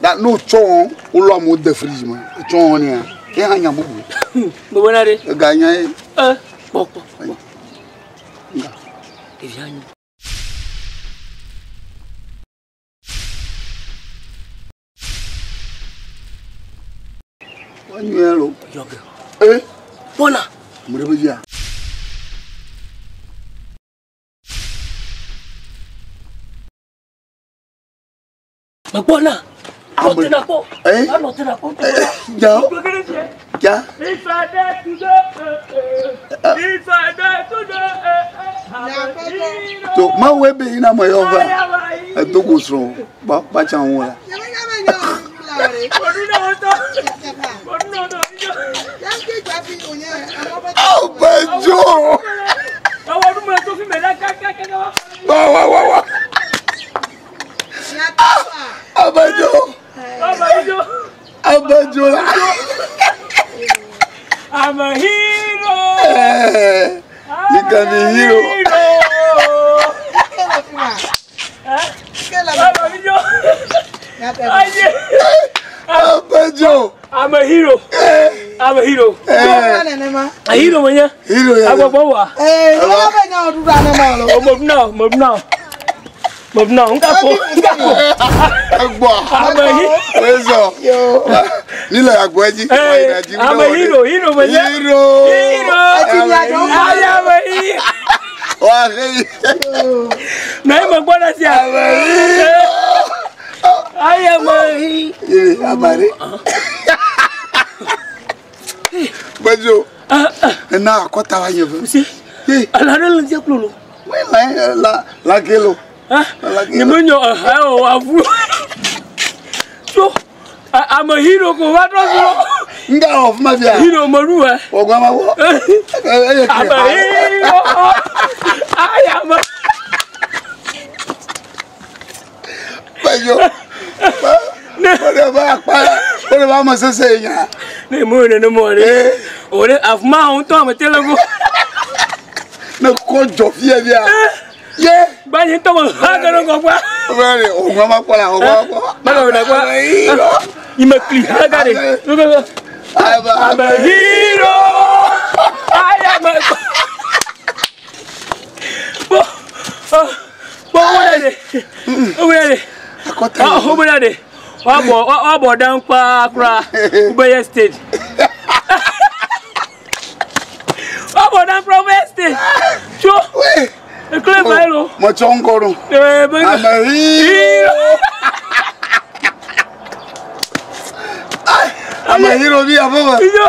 That no chon, ulo mo de freeze man. Chon ni a. Ke hanya bubu. Bo na de. Ganya e. Poko. Nga. Eviani. Wanyelo. Yoga. Bona. Murebeja. Bona. Notenapo. Notenapo. Ja. Ja. If I dare to do. So ma we be ina mo yova. To go so. Ba chan wo la. Oh, Banjo! Wow. Abanjo! I'm a hero! You can be hero! Abanjo! I'm a hero! I'm a hero! A hero, man! Hero, yeah! I'm a boa! Move now, I'm a hero, man! Banjo, and now what are you? See, I don't know the la gelo. So I'm a hero. What of my hero, Marua? I'm a hero. I am a whatever I must say. No more. Or I've mounted Tom a telephone. No coach of yeah, but you don't have go back. Very old, Mamma. You must be I'm a hero. I am a what down Ubaya State. What down Province State? Sure. The club, hello. Machongoro. I'm a hero. I'm a hero. I'm a hero.